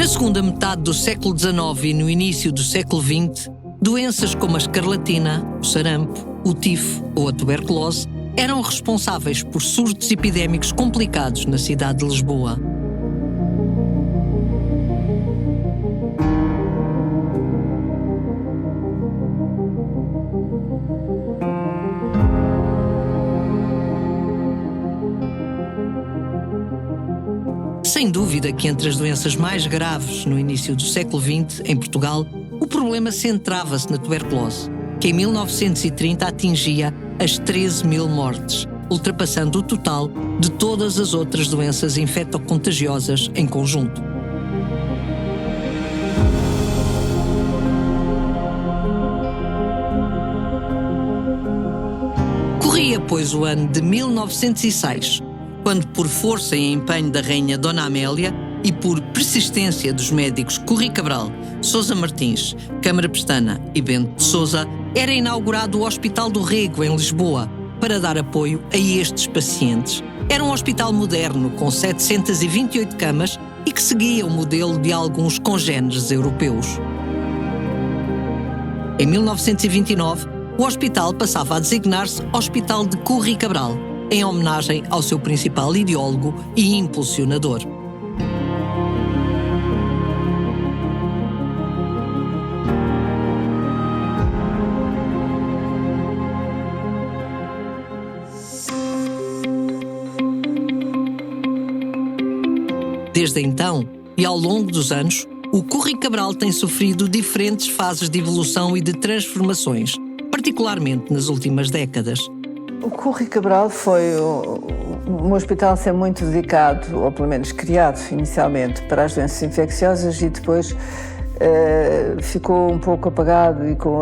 Na segunda metade do século XIX e no início do século XX, doenças como a escarlatina, o sarampo, o tifo ou a tuberculose eram responsáveis por surtos epidémicos complicados na cidade de Lisboa. Sem dúvida que entre as doenças mais graves no início do século XX, em Portugal, o problema centrava-se na tuberculose, que em 1930 atingia as 13.000 mortes, ultrapassando o total de todas as outras doenças infectocontagiosas em conjunto. Corria, pois, o ano de 1906, quando, por força e empenho da rainha Dona Amélia e por persistência dos médicos Corri Cabral, Sousa Martins, Câmara Pestana e Bento de Sousa, era inaugurado o Hospital do Rego, em Lisboa, para dar apoio a estes pacientes. Era um hospital moderno, com 728 camas e que seguia o modelo de alguns congêneres europeus. Em 1929, o hospital passava a designar-se Hospital de Corri Cabral, em homenagem ao seu principal ideólogo e impulsionador. Desde então, e ao longo dos anos, o Corri Cabral tem sofrido diferentes fases de evolução e de transformações, particularmente nas últimas décadas. O Corri Cabral foi um hospital a ser muito dedicado, ou pelo menos criado inicialmente, para as doenças infecciosas e depois ficou um pouco apagado e com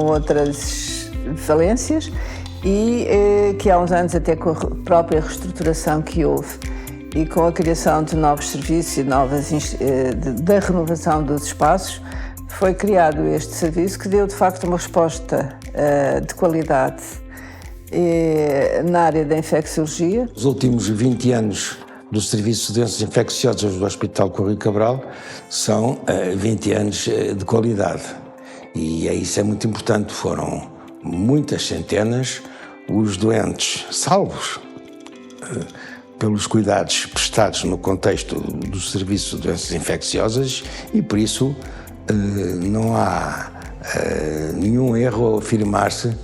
outras valências e que há uns anos, até com a própria reestruturação que houve e com a criação de novos serviços e da renovação dos espaços, foi criado este serviço que deu de facto uma resposta de qualidade na área da infecciologia. Os últimos 20 anos do Serviço de Doenças Infecciosas do Hospital Corri Cabral são 20 anos de qualidade e isso é muito importante. Foram muitas centenas os doentes salvos pelos cuidados prestados no contexto do Serviço de Doenças Infecciosas e por isso não há nenhum erro ao afirmar-se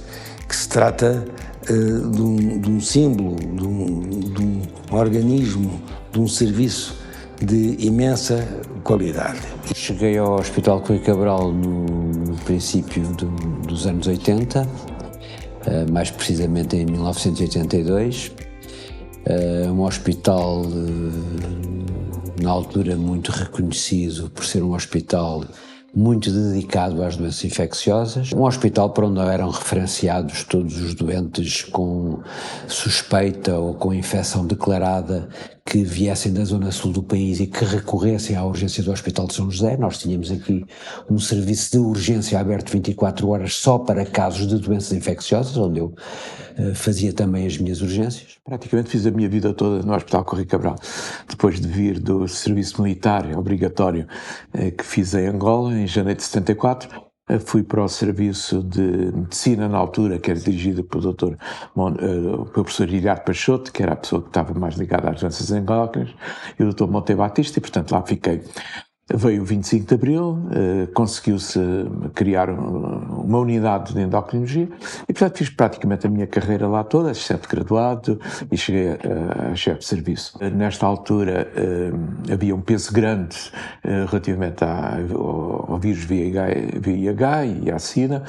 que se trata de um símbolo, de um organismo, de um serviço de imensa qualidade. Cheguei ao Hospital Corri Cabral no princípio dos anos 80, mais precisamente em 1982. Um hospital, na altura, muito reconhecido por ser um hospital muito dedicado às doenças infecciosas. Um hospital para onde eram referenciados todos os doentes com suspeita ou com infecção declarada que viessem da zona sul do país e que recorressem à urgência do Hospital de São José. Nós tínhamos aqui um serviço de urgência aberto 24 horas só para casos de doenças infecciosas, onde eu fazia também as minhas urgências. Praticamente fiz a minha vida toda no Hospital Corri Cabral. Depois de vir do serviço militar obrigatório que fiz em Angola, em janeiro de 74, fui para o serviço de medicina na altura, que era dirigido pelo professor Iriarte Peixoto, que era a pessoa que estava mais ligada às doenças endócrinas, e o Dr. Monteiro Batista, e portanto lá fiquei. Veio o 25 de Abril, conseguiu-se criar uma unidade de endocrinologia e, portanto, fiz praticamente a minha carreira lá toda, exceto graduado, e cheguei a chefe de serviço. Nesta altura havia um peso grande relativamente ao vírus VIH e à SIDA,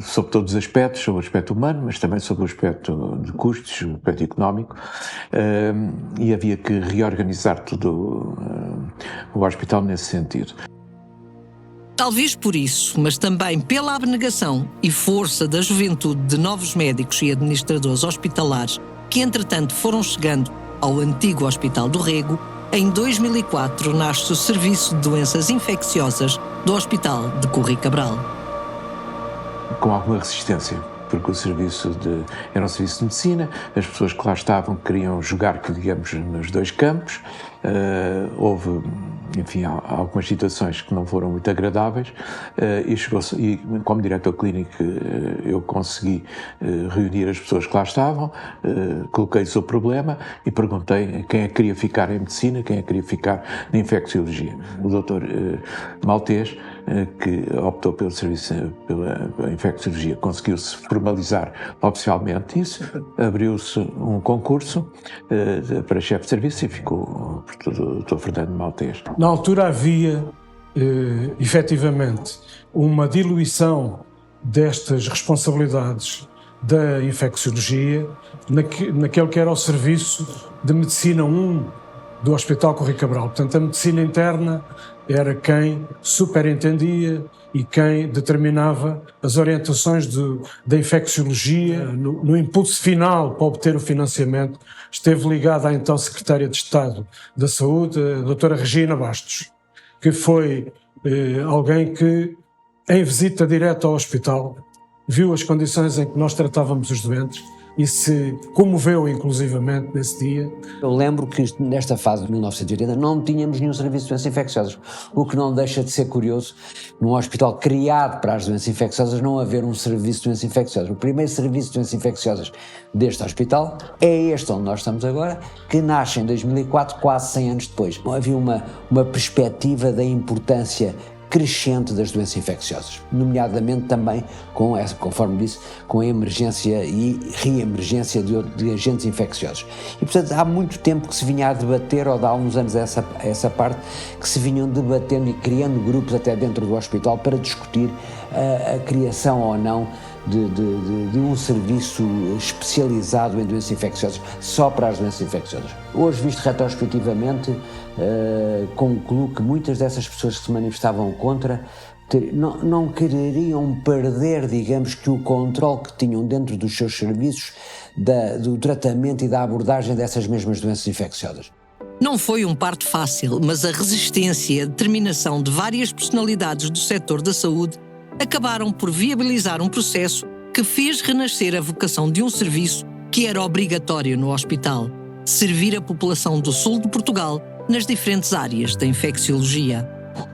sobre todos os aspectos, sobre o aspecto humano, mas também sobre o aspecto de custos, o aspecto económico, e havia que reorganizar tudo o hospital nesse sentido. Talvez por isso, mas também pela abnegação e força da juventude de novos médicos e administradores hospitalares que, entretanto, foram chegando ao antigo Hospital do Rego, em 2004 nasce o Serviço de Doenças Infecciosas do Hospital de Corri Cabral. Com alguma resistência, porque era um serviço de medicina, as pessoas que lá estavam queriam jogar, digamos, nos dois campos. Houve, enfim, algumas situações que não foram muito agradáveis, e como diretor clínico eu consegui reunir as pessoas que lá estavam, coloquei-lhes o problema e perguntei quem é que queria ficar em medicina, quem é que queria ficar na infecciologia. O doutor Maltês, que optou pelo serviço pela infecciologia, conseguiu-se formalizar oficialmente isso, abriu-se um concurso para chefe de serviço e ficou o Dr. Fernando Maltês. Na altura havia, efetivamente, uma diluição destas responsabilidades da infecciologia naquele que era o serviço de medicina 1 do Hospital Correio Cabral. Portanto, a medicina interna era quem superintendia e quem determinava as orientações da infecciologia. No impulso final para obter o financiamento, esteve ligada à então Secretária de Estado da Saúde, a doutora Regina Bastos, que foi alguém que, em visita direta ao hospital, viu as condições em que nós tratávamos os doentes e se comoveu inclusivamente nesse dia. Eu lembro que nesta fase de 1980 não tínhamos nenhum serviço de doenças infecciosas, o que não deixa de ser curioso, num hospital criado para as doenças infecciosas, não haver um serviço de doenças infecciosas. O primeiro serviço de doenças infecciosas deste hospital é este onde nós estamos agora, que nasce em 2004, quase 100 anos depois. Havia uma perspectiva da importância crescente das doenças infecciosas, nomeadamente também conforme disse, com a emergência e reemergência de agentes infecciosos. E, portanto, há muito tempo que se vinha a debater, ou de há alguns anos essa parte, que se vinham debatendo e criando grupos até dentro do hospital para discutir a criação ou não de um serviço especializado em doenças infecciosas, só para as doenças infecciosas. Hoje, visto retrospectivamente, concluo que muitas dessas pessoas que se manifestavam contra não quereriam perder, digamos, que o controle que tinham dentro dos seus serviços do tratamento e da abordagem dessas mesmas doenças infecciosas. Não foi um parto fácil, mas a resistência e a determinação de várias personalidades do setor da saúde acabaram por viabilizar um processo que fez renascer a vocação de um serviço que era obrigatório no hospital: servir a população do sul de Portugal nas diferentes áreas da infecciologia.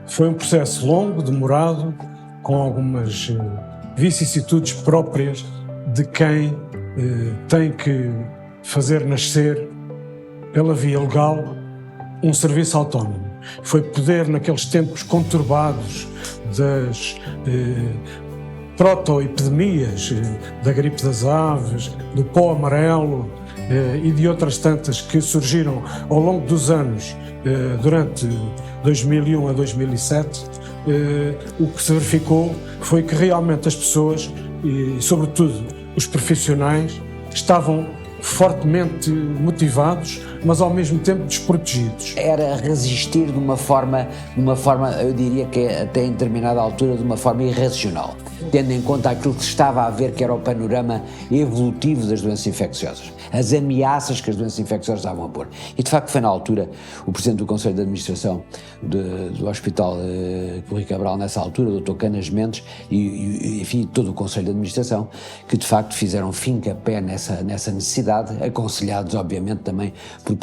Foi um processo longo, demorado, com algumas vicissitudes próprias de quem tem que fazer nascer, pela via legal, um serviço autónomo. Foi poder, naqueles tempos conturbados das protoepidemias, da gripe das aves, do pó amarelo e de outras tantas que surgiram ao longo dos anos, durante 2001 a 2007, o que se verificou foi que realmente as pessoas, e sobretudo os profissionais, estavam fortemente motivados, mas ao mesmo tempo desprotegidos. Era resistir de uma forma, eu diria que até em determinada altura, de uma forma irracional, tendo em conta aquilo que se estava a ver que era o panorama evolutivo das doenças infecciosas, as ameaças que as doenças infecciosas estavam a pôr. E de facto foi na altura o Presidente do Conselho de Administração do Hospital Correio Cabral, nessa altura, o Dr. Canas Mendes, e enfim, todo o Conselho de Administração, que de facto fizeram fim-capé nessa necessidade, aconselhados obviamente também por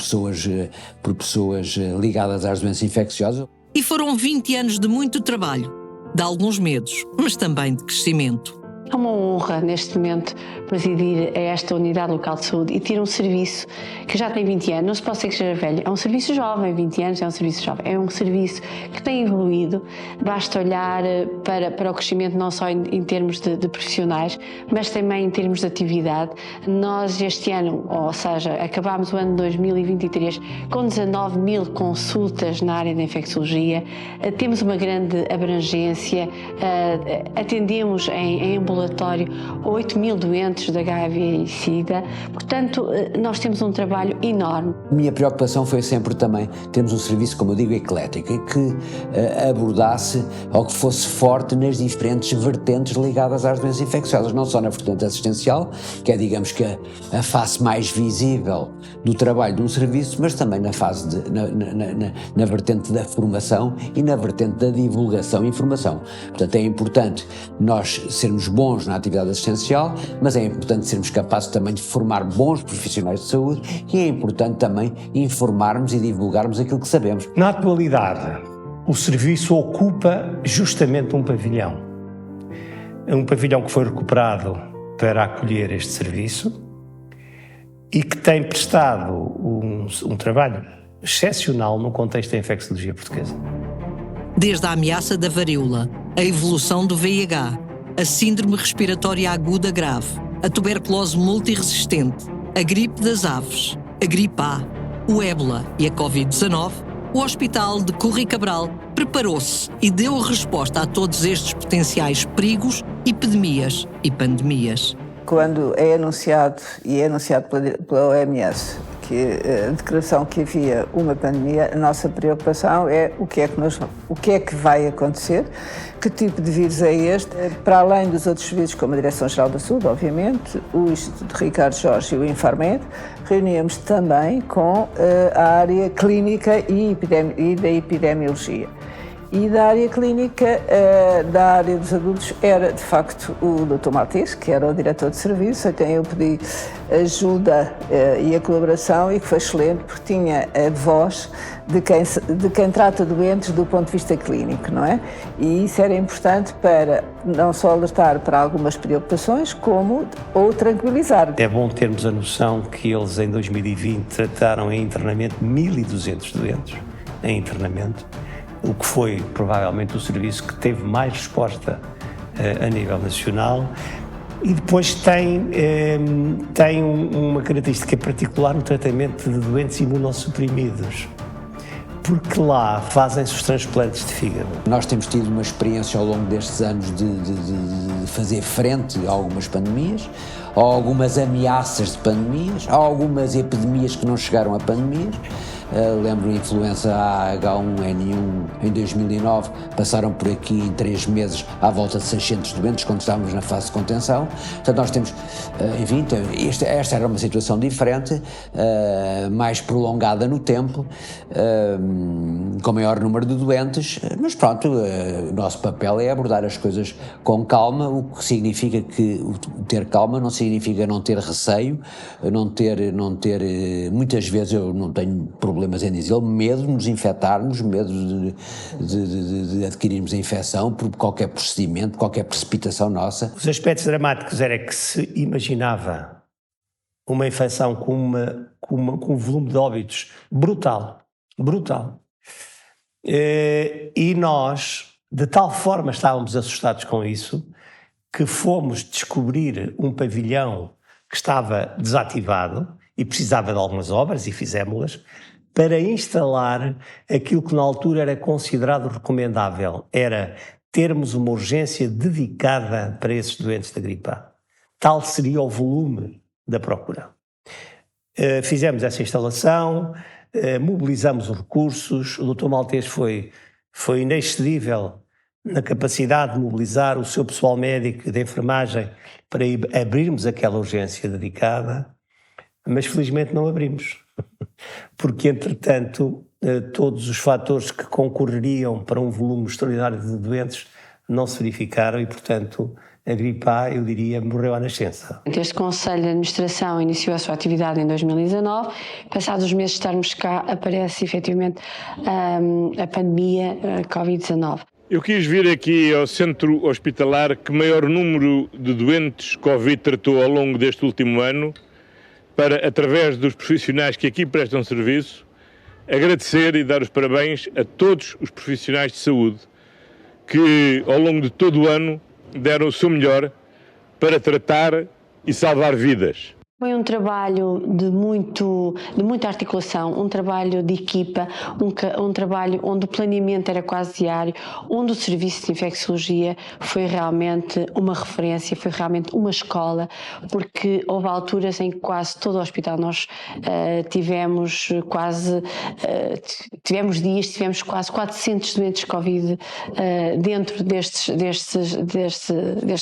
pessoas ligadas às doenças infecciosas. E foram 20 anos de muito trabalho, de alguns medos, mas também de crescimento. É uma honra, neste momento, presidir a esta unidade local de saúde e ter um serviço que já tem 20 anos. Não se pode ser que seja velho. É um serviço jovem, 20 anos é um serviço jovem. É um serviço que tem evoluído. Basta olhar para o crescimento não só em termos de profissionais, mas também em termos de atividade. Nós este ano, ou seja, acabámos o ano de 2023 com 19 mil consultas na área da infecciologia. Temos uma grande abrangência. Atendemos em ambulatório 8 mil doentes de HIV e SIDA, portanto nós temos um trabalho enorme. A minha preocupação foi sempre também termos um serviço, como eu digo, eclético e que abordasse ou que fosse forte nas diferentes vertentes ligadas às doenças infecciosas, não só na vertente assistencial, que é, digamos que a face mais visível do trabalho de um serviço, mas também na fase na vertente da formação e na vertente da divulgação e informação. Portanto, é importante nós sermos bons bons na atividade assistencial, mas é importante sermos capazes também de formar bons profissionais de saúde e é importante também informarmos e divulgarmos aquilo que sabemos. Na atualidade, o serviço ocupa justamente um pavilhão que foi recuperado para acolher este serviço e que tem prestado um trabalho excepcional no contexto da infecciologia portuguesa. Desde a ameaça da varíola, a evolução do VIH, a síndrome respiratória aguda grave, a tuberculose multiresistente, a gripe das aves, a gripe A, o ébola e a Covid-19, o Hospital de Curri Cabral preparou-se e deu resposta a todos estes potenciais perigos, epidemias e pandemias. Quando é anunciado pela OMS que a declaração que havia uma pandemia, a nossa preocupação é o que é que vai acontecer, que tipo de vírus é este, para além dos outros serviços, como a Direção-Geral da Saúde, obviamente, o Instituto Ricardo Jorge e o Infarmed, reuníamos também com a área clínica e da epidemiologia. E da área clínica, da área dos adultos, era de facto o Dr. Maltese, que era o diretor de serviço, a quem eu pedi ajuda e a colaboração, e que foi excelente, porque tinha a voz de quem trata doentes do ponto de vista clínico, não é? E isso era importante para não só alertar para algumas preocupações, ou tranquilizar. É bom termos a noção que eles, em 2020, trataram em internamento 1.200 doentes em internamento, o que foi provavelmente o serviço que teve mais resposta a nível nacional, e depois tem uma característica particular no tratamento de doentes imunossuprimidos, porque lá fazem-se os transplantes de fígado. Nós temos tido uma experiência ao longo destes anos de fazer frente a algumas pandemias, a algumas ameaças de pandemias, a algumas epidemias que não chegaram a pandemias. Lembro a influenza H1N1 em 2009, passaram por aqui em 3 meses à volta de 600 doentes quando estávamos na fase de contenção. Portanto, nós temos, enfim, esta era uma situação diferente, mais prolongada no tempo, com maior número de doentes, mas pronto, o nosso papel é abordar as coisas com calma, o que significa que ter calma não significa não ter receio, não ter muitas vezes eu não tenho problemas em dizer, medo de nos infectarmos, medo de adquirirmos a infecção por qualquer procedimento, qualquer precipitação nossa. Os aspectos dramáticos era que se imaginava uma infecção com um volume de óbitos brutal. E nós, de tal forma, estávamos assustados com isso, que fomos descobrir um pavilhão que estava desativado e precisava de algumas obras, e fizemos-las, para instalar aquilo que na altura era considerado recomendável, era termos uma urgência dedicada para esses doentes da gripe A. Tal seria o volume da procura. Fizemos essa instalação, mobilizamos os recursos, o Dr. Maltese foi inexcedível na capacidade de mobilizar o seu pessoal médico de enfermagem para abrirmos aquela urgência dedicada, mas felizmente não abrimos. Porque, entretanto, todos os fatores que concorreriam para um volume extraordinário de doentes não se verificaram e, portanto, a gripe A, eu diria, morreu à nascença. Este Conselho de Administração iniciou a sua atividade em 2019. Passados os meses de estarmos cá, aparece efetivamente a pandemia Covid-19. Eu quis vir aqui ao centro hospitalar que maior número de doentes Covid tratou ao longo deste último ano, para, através dos profissionais que aqui prestam serviço, agradecer e dar os parabéns a todos os profissionais de saúde que, ao longo de todo o ano, deram o seu melhor para tratar e salvar vidas. Foi um trabalho de muita articulação, um trabalho de equipa, um trabalho onde o planeamento era quase diário, onde o serviço de infecciologia foi realmente uma referência, foi realmente uma escola, porque houve alturas em que quase todo o hospital nós tivemos quase 400 doentes de Covid dentro destes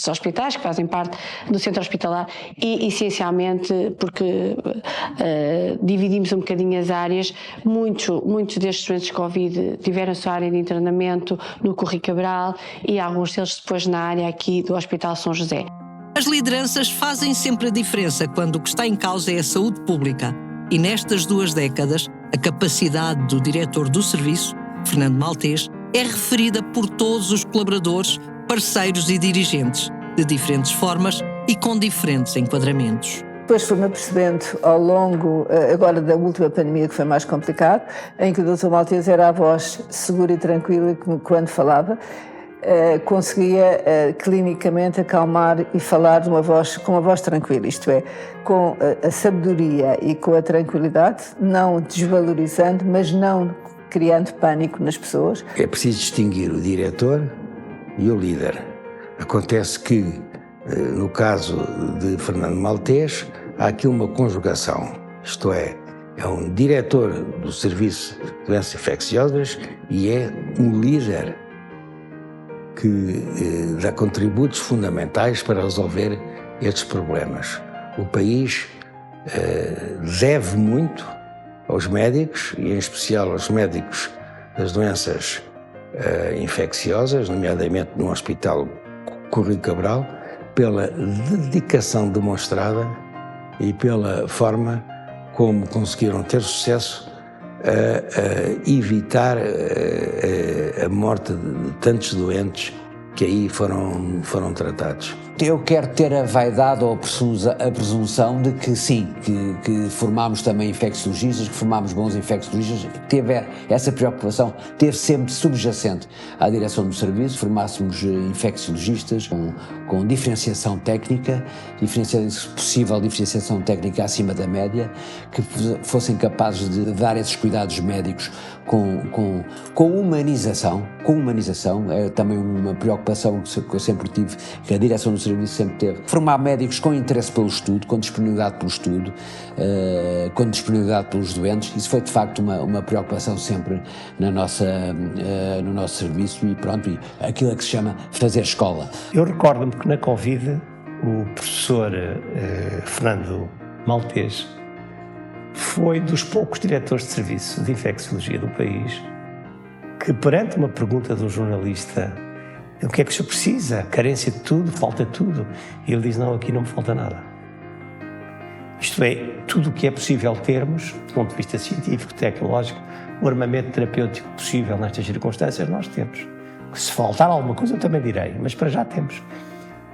hospitais que fazem parte do centro hospitalar e, essencialmente, exatamente porque dividimos um bocadinho as áreas. Muitos destes doentes de Covid tiveram a sua área de internamento no Corri Cabral e alguns deles depois na área aqui do Hospital São José. As lideranças fazem sempre a diferença quando o que está em causa é a saúde pública. E nestas 2 décadas, a capacidade do diretor do serviço, Fernando Maltês, é referida por todos os colaboradores, parceiros e dirigentes, de diferentes formas e com diferentes enquadramentos. Depois fui-me apercebendo ao longo, agora da última pandemia, que foi mais complicado, em que o Dr. Maltês era a voz segura e tranquila quando falava, conseguia clinicamente acalmar e falar com uma voz tranquila, isto é, com a sabedoria e com a tranquilidade, não desvalorizando, mas não criando pânico nas pessoas. É preciso distinguir o diretor e o líder. Acontece que, no caso de Fernando Maltês, há aqui uma conjugação, isto é um diretor do Serviço de Doenças Infecciosas e é um líder que dá contributos fundamentais para resolver estes problemas. O país deve muito aos médicos, e em especial aos médicos das doenças infecciosas, nomeadamente no Hospital Corri Cabral, pela dedicação demonstrada e pela forma como conseguiram ter sucesso a evitar a morte de tantos doentes que aí foram tratados. Eu quero ter a vaidade ou a presunção de que sim, que formámos também infecciologistas, que formámos bons infecciologistas, que teve essa preocupação, teve sempre subjacente à direção do serviço, formássemos infecciologistas com diferenciação técnica, possível diferenciação técnica acima da média, que fossem capazes de dar esses cuidados médicos com humanização. É também uma preocupação que eu sempre tive, que a direção do serviço sempre teve. Formar médicos com interesse pelo estudo, com disponibilidade pelo estudo, com disponibilidade pelos doentes. Isso foi de facto uma preocupação sempre no nosso serviço e pronto, e aquilo é que se chama fazer escola. Eu recordo-me que na Covid o professor Fernando Maltês foi dos poucos diretores de serviço de infecciologia do país que, perante uma pergunta do jornalista, o que é que o senhor precisa? Carência de tudo, falta tudo. E ele diz, não, aqui não me falta nada. Isto é, tudo o que é possível termos, do ponto de vista científico, tecnológico, o armamento terapêutico possível nestas circunstâncias, nós temos. Se faltar alguma coisa eu também direi, mas para já temos.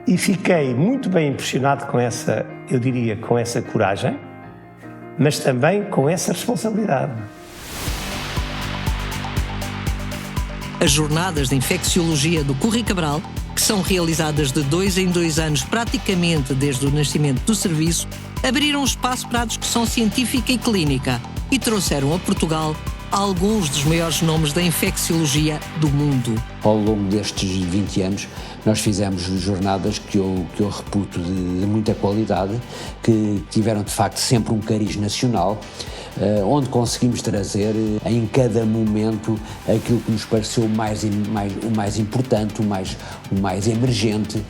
E fiquei muito bem impressionado com essa, eu diria, com essa coragem, mas também com essa responsabilidade. As jornadas de infecciologia do Corri Cabral, que são realizadas de 2 em 2 anos praticamente desde o nascimento do serviço, abriram espaço para a discussão científica e clínica e trouxeram a Portugal alguns dos maiores nomes da infecciologia do mundo. Ao longo destes 20 anos, nós fizemos jornadas que eu reputo de muita qualidade, que tiveram de facto sempre um cariz nacional, onde conseguimos trazer em cada momento aquilo que nos pareceu o mais importante, o mais emergente.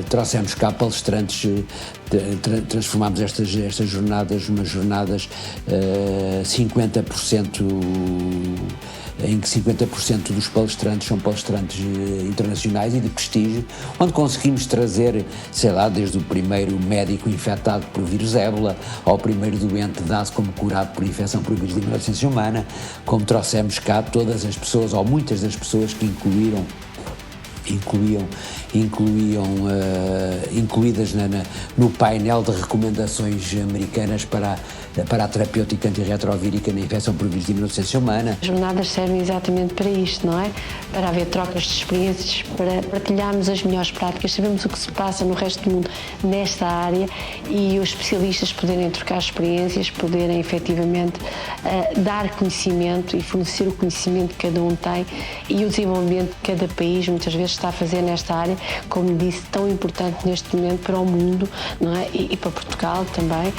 Trouxemos cá palestrantes, transformámos estas jornadas umas jornadas 50%, em que 50% dos palestrantes são palestrantes internacionais e de prestígio, onde conseguimos trazer, sei lá, desde o primeiro médico infectado por vírus ébola ao primeiro doente dado como curado por infecção por vírus de imunodefensão humana, como trouxemos cá todas as pessoas, ou muitas das pessoas que incluídas no painel de recomendações americanas para a terapêutica antirretrovírica na infecção por vírus de imunodefensão humana. As jornadas servem exatamente para isto, não é? Para haver trocas de experiências, para partilharmos as melhores práticas, sabemos o que se passa no resto do mundo nesta área e os especialistas poderem trocar experiências, poderem efetivamente dar conhecimento e fornecer o conhecimento que cada um tem e o desenvolvimento que cada país muitas vezes está a fazer nesta área, como disse, tão importante neste momento para o mundo, não é? E para Portugal também.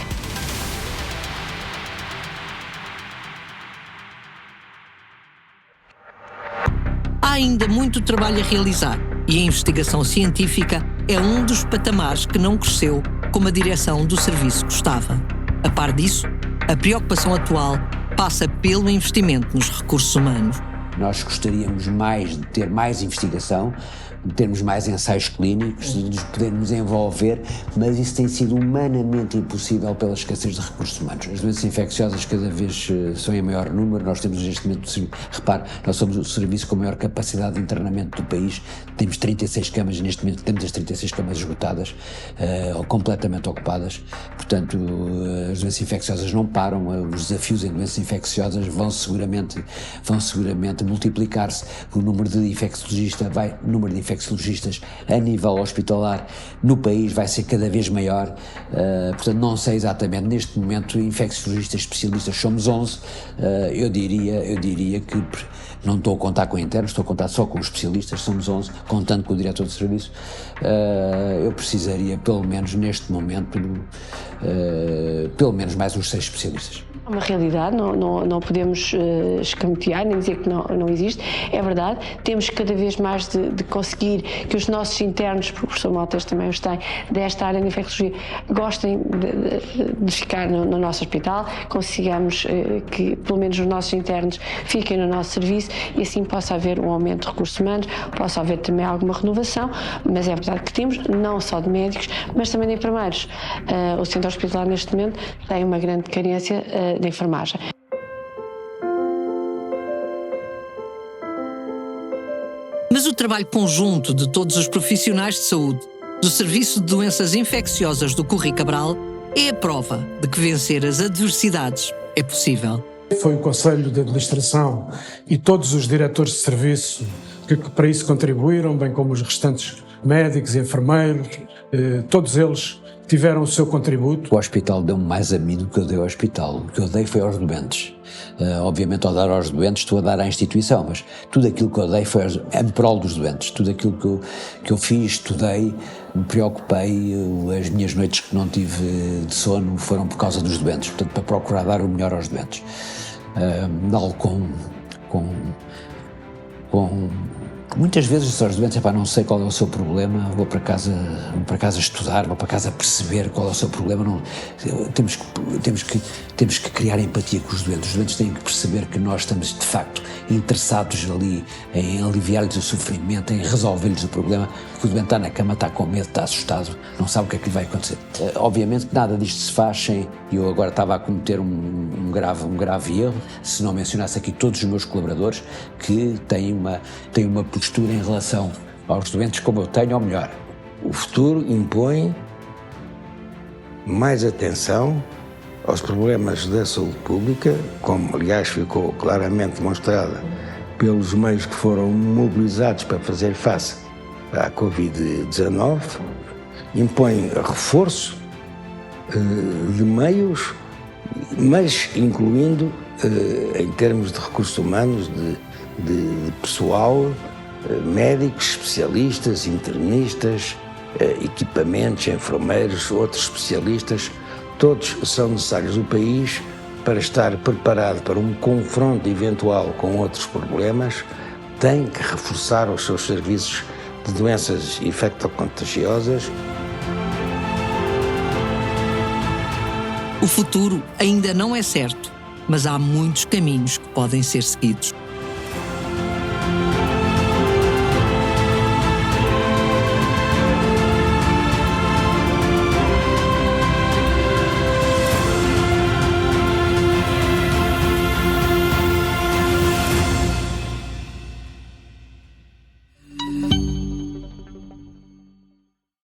Há ainda muito trabalho a realizar e a investigação científica é um dos patamares que não cresceu como a direção do serviço gostava. A par disso, a preocupação atual passa pelo investimento nos recursos humanos. Nós gostaríamos mais de ter mais investigação, de termos mais ensaios clínicos, de nos podermos envolver, mas isso tem sido humanamente impossível pela escassez de recursos humanos. As doenças infecciosas cada vez são em maior número. Nós temos neste momento, repare, nós somos o serviço com maior capacidade de internamento do país, temos 36 camas e neste momento temos as 36 camas esgotadas ou completamente ocupadas. Portanto, as doenças infecciosas não param, os desafios em doenças infecciosas vão seguramente multiplicar-se. O número de infecciologistas a nível hospitalar no país vai ser cada vez maior, portanto não sei exatamente, neste momento infecciologistas especialistas somos 11, eu diria que não estou a contar com internos, estou a contar só com os especialistas, somos 11, contando com o diretor de serviço. Eu precisaria pelo menos neste momento pelo menos mais uns 6 especialistas. É uma realidade, não podemos escamotear nem dizer que não existe. É verdade, temos cada vez mais de conseguir que os nossos internos, porque o professor Motas também os tem, desta área de infecciologia, gostem de ficar no nosso hospital, consigamos que pelo menos os nossos internos fiquem no nosso serviço e assim possa haver um aumento de recursos humanos, possa haver também alguma renovação, mas é verdade que temos, não só de médicos, mas também de enfermeiros. O centro hospitalar neste momento tem uma grande carência de enfermagem. Mas o trabalho conjunto de todos os profissionais de saúde do Serviço de Doenças Infecciosas do Correio Cabral é a prova de que vencer as adversidades é possível. Foi o Conselho de Administração e todos os diretores de serviço que para isso contribuíram, bem como os restantes médicos e enfermeiros, todos eles tiveram o seu contributo. O hospital deu-me mais a mim do que eu dei ao hospital. O que eu dei foi aos doentes. Obviamente, ao dar aos doentes, estou a dar à instituição, mas tudo aquilo que eu dei foi em prol dos doentes. Tudo aquilo que eu fiz, estudei, me preocupei, as minhas noites que não tive de sono foram por causa dos doentes, portanto, para procurar dar o melhor aos doentes. Dá-lo muitas vezes aos doentes, não sei qual é o seu problema, vou para casa estudar, vou para casa perceber qual é o seu problema. Temos que criar empatia com os doentes têm que perceber que nós estamos de facto interessados ali em aliviar-lhes o sofrimento, em resolver-lhes o problema, que o doente está na cama, está com medo, está assustado, não sabe o que é que lhe vai acontecer. Obviamente que nada disto se faz sem, eu agora estava a cometer um grave erro, se não mencionasse aqui todos os meus colaboradores que têm uma postura em relação aos doentes como eu tenho, ou melhor. O futuro impõe mais atenção aos problemas da saúde pública, como aliás ficou claramente demonstrada pelos meios que foram mobilizados para fazer face à Covid-19, impõe reforço de meios, mas incluindo em termos de recursos humanos, de pessoal, médicos, especialistas, internistas, equipamentos, enfermeiros, outros especialistas, todos são necessários no país para estar preparado para um confronto eventual com outros problemas. Tem que reforçar os seus serviços de doenças infectocontagiosas. O futuro ainda não é certo, mas há muitos caminhos que podem ser seguidos.